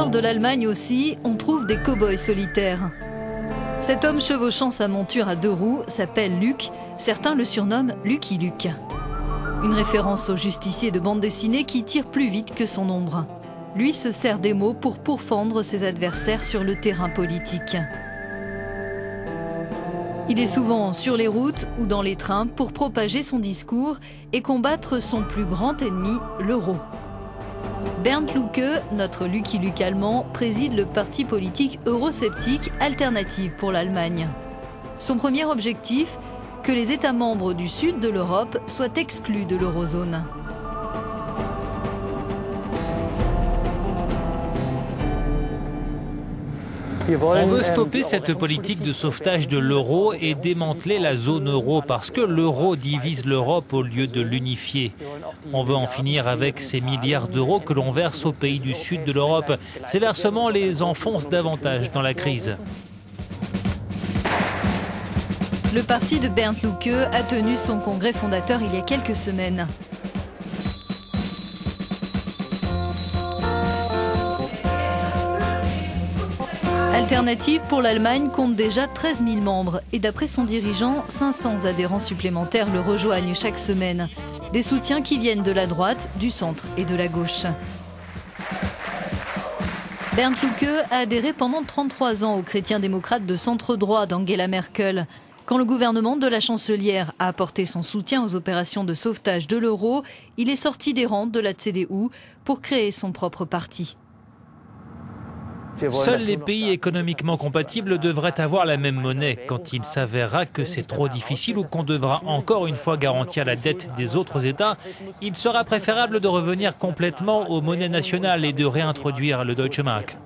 nord de l'Allemagne aussi, on trouve des cow-boys solitaires. Cet homme chevauchant sa monture à 2 roues s'appelle Luke, certains le surnomment Lucky Luke. Une référence au justicier de bande dessinée qui tire plus vite que son ombre. Lui se sert des mots pour pourfendre ses adversaires sur le terrain politique. Il est souvent sur les routes ou dans les trains pour propager son discours et combattre son plus grand ennemi, l'euro. Bernd Lucke, notre Lucky Luke allemand, préside le parti politique eurosceptique Alternative pour l'Allemagne. Son premier objectif, que les États membres du sud de l'Europe soient exclus de l'eurozone. On veut stopper cette politique de sauvetage de l'euro et démanteler la zone euro parce que l'euro divise l'Europe au lieu de l'unifier. On veut en finir avec ces milliards d'euros que l'on verse aux pays du sud de l'Europe. Ces versements les enfoncent davantage dans la crise. Le parti de Bernd Lucke a tenu son congrès fondateur il y a quelques semaines. Alternative pour l'Allemagne compte déjà 13 000 membres et d'après son dirigeant, 500 adhérents supplémentaires le rejoignent chaque semaine. Des soutiens qui viennent de la droite, du centre et de la gauche. Bernd Lucke a adhéré pendant 33 ans aux chrétiens démocrates de centre-droit d'Angela Merkel. Quand le gouvernement de la chancelière a apporté son soutien aux opérations de sauvetage de l'euro, il est sorti des rangs de la CDU pour créer son propre parti. Seuls les pays économiquement compatibles devraient avoir la même monnaie. Quand il s'avérera que c'est trop difficile ou qu'on devra encore une fois garantir la dette des autres États, il sera préférable de revenir complètement aux monnaies nationales et de réintroduire le Deutsche Mark.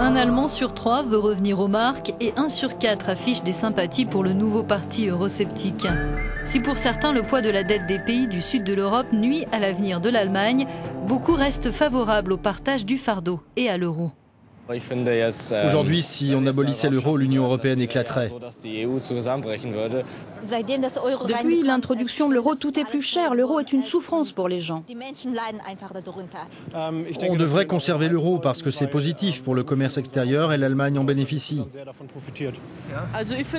Un Allemand sur 3 veut revenir aux marques et 1 sur 4 affiche des sympathies pour le nouveau parti eurosceptique. Si pour certains le poids de la dette des pays du sud de l'Europe nuit à l'avenir de l'Allemagne, beaucoup restent favorables au partage du fardeau et à l'euro. Aujourd'hui, si on abolissait l'euro, l'Union européenne éclaterait. Depuis l'introduction de l'euro, tout est plus cher. L'euro est une souffrance pour les gens. On devrait conserver l'euro parce que c'est positif pour le commerce extérieur et l'Allemagne en bénéficie.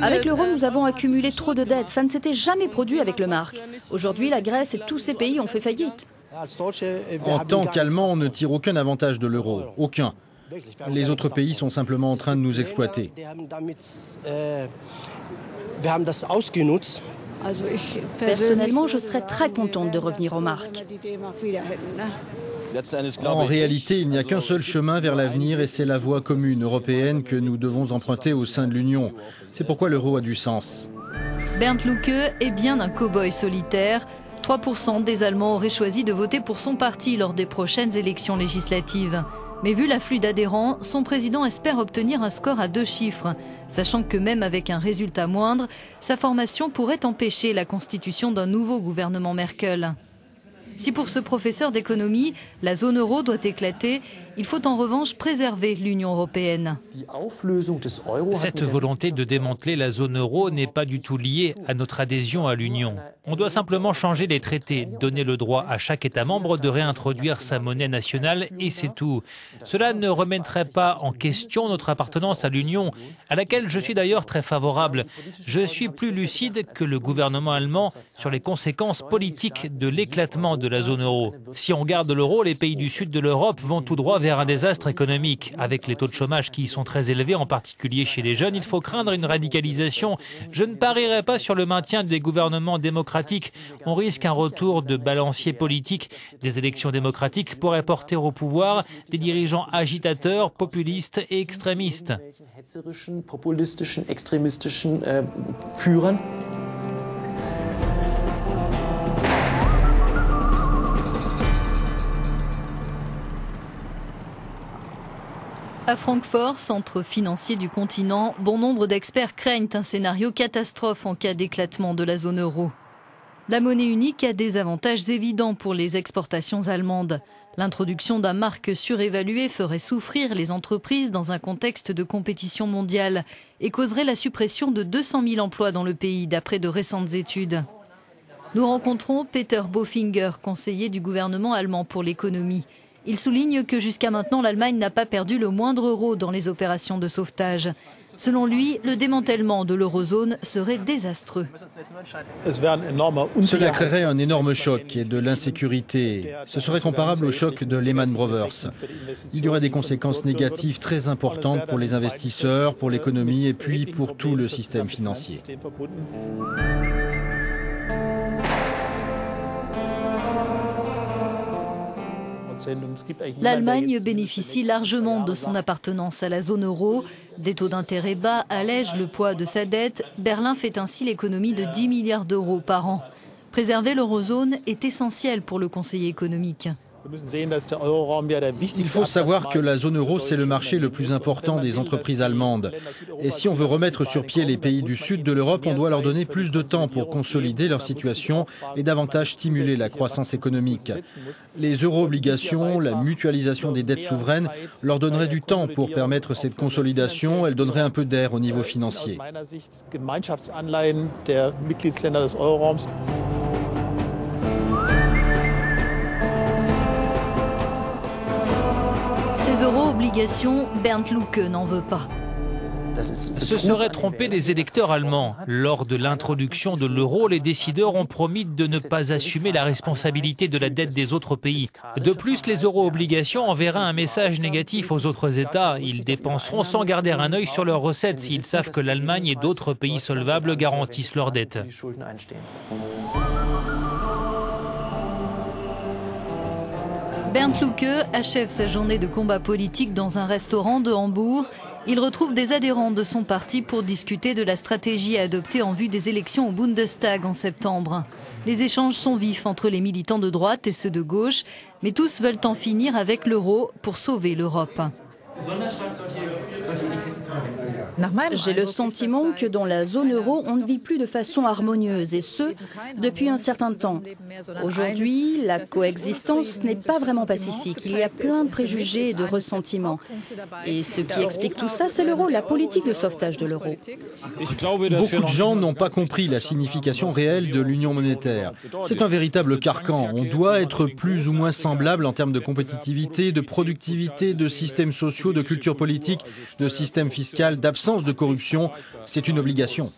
Avec l'euro, nous avons accumulé trop de dettes. Ça ne s'était jamais produit avec le mark. Aujourd'hui, la Grèce et tous ces pays ont fait faillite. En tant qu'Allemands, on ne tire aucun avantage de l'euro. Aucun. Les autres pays sont simplement en train de nous exploiter. Personnellement, je serais très contente de revenir au mark. En réalité, il n'y a qu'un seul chemin vers l'avenir et c'est la voie commune européenne que nous devons emprunter au sein de l'Union. C'est pourquoi l'euro a du sens. Bernd Lucke est bien un cow-boy solitaire. 3% des Allemands auraient choisi de voter pour son parti lors des prochaines élections législatives. Mais vu l'afflux d'adhérents, son président espère obtenir un score à 2 chiffres, sachant que même avec un résultat moindre, sa formation pourrait empêcher la constitution d'un nouveau gouvernement Merkel. Si pour ce professeur d'économie, la zone euro doit éclater, il faut en revanche préserver l'Union européenne. Cette volonté de démanteler la zone euro n'est pas du tout liée à notre adhésion à l'Union. On doit simplement changer les traités, donner le droit à chaque État membre de réintroduire sa monnaie nationale et c'est tout. Cela ne remettrait pas en question notre appartenance à l'Union, à laquelle je suis d'ailleurs très favorable. Je suis plus lucide que le gouvernement allemand sur les conséquences politiques de l'éclatement de la zone euro. Si on garde l'euro, les pays du sud de l'Europe vont tout droit vers un désastre économique. Avec les taux de chômage qui y sont très élevés, en particulier chez les jeunes, il faut craindre une radicalisation. Je ne parierai pas sur le maintien des gouvernements démocratiques. On risque un retour de balancier politique. Des élections démocratiques pourraient porter au pouvoir des dirigeants agitateurs, populistes et extrémistes. À Francfort, centre financier du continent, bon nombre d'experts craignent un scénario catastrophe en cas d'éclatement de la zone euro. La monnaie unique a des avantages évidents pour les exportations allemandes. L'introduction d'un marque surévalué ferait souffrir les entreprises dans un contexte de compétition mondiale et causerait la suppression de 200 000 emplois dans le pays, d'après de récentes études. Nous rencontrons Peter Bofinger, conseiller du gouvernement allemand pour l'économie. Il souligne que jusqu'à maintenant, l'Allemagne n'a pas perdu le moindre euro dans les opérations de sauvetage. Selon lui, le démantèlement de l'eurozone serait désastreux. Cela créerait un énorme choc et de l'insécurité. Ce serait comparable au choc de Lehman Brothers. Il y aurait des conséquences négatives très importantes pour les investisseurs, pour l'économie et puis pour tout le système financier. L'Allemagne bénéficie largement de son appartenance à la zone euro. Des taux d'intérêt bas allègent le poids de sa dette. Berlin fait ainsi l'économie de 10 milliards d'euros par an. Préserver l'eurozone est essentiel pour le conseiller économique. Il faut savoir que la zone euro, c'est le marché le plus important des entreprises allemandes. Et si on veut remettre sur pied les pays du sud de l'Europe, on doit leur donner plus de temps pour consolider leur situation et davantage stimuler la croissance économique. Les euro-obligations, la mutualisation des dettes souveraines leur donneraient du temps pour permettre cette consolidation. Elles donneraient un peu d'air au niveau financier. Ces euro-obligations, Bernd Lucke n'en veut pas. Ce serait tromper les électeurs allemands. Lors de l'introduction de l'euro, les décideurs ont promis de ne pas assumer la responsabilité de la dette des autres pays. De plus, les euro-obligations enverraient un message négatif aux autres États. Ils dépenseront sans garder un œil sur leurs recettes s'ils savent que l'Allemagne et d'autres pays solvables garantissent leurs dettes. Bernd Lucke achève sa journée de combat politique dans un restaurant de Hambourg. Il retrouve des adhérents de son parti pour discuter de la stratégie à adopter en vue des élections au Bundestag en septembre. Les échanges sont vifs entre les militants de droite et ceux de gauche, mais tous veulent en finir avec l'euro pour sauver l'Europe. J'ai le sentiment que dans la zone euro, on ne vit plus de façon harmonieuse, et ce, depuis un certain temps. Aujourd'hui, la coexistence n'est pas vraiment pacifique. Il y a plein de préjugés et de ressentiments. Et ce qui explique tout ça, c'est l'euro, la politique de sauvetage de l'euro. Beaucoup de gens n'ont pas compris la signification réelle de l'union monétaire. C'est un véritable carcan. On doit être plus ou moins semblable en termes de compétitivité, de productivité, de systèmes sociaux, de culture politique, de système fiscal, d'absence de corruption. C'est une obligation.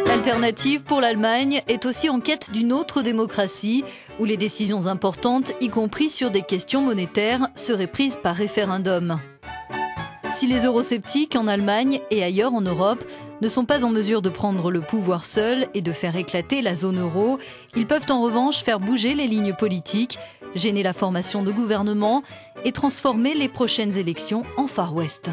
L'alternative pour l'Allemagne est aussi en quête d'une autre démocratie où les décisions importantes, y compris sur des questions monétaires, seraient prises par référendum. Si les eurosceptiques en Allemagne et ailleurs en Europe ne sont pas en mesure de prendre le pouvoir seuls et de faire éclater la zone euro, ils peuvent en revanche faire bouger les lignes politiques, gêner la formation de gouvernement et transformer les prochaines élections en Far West.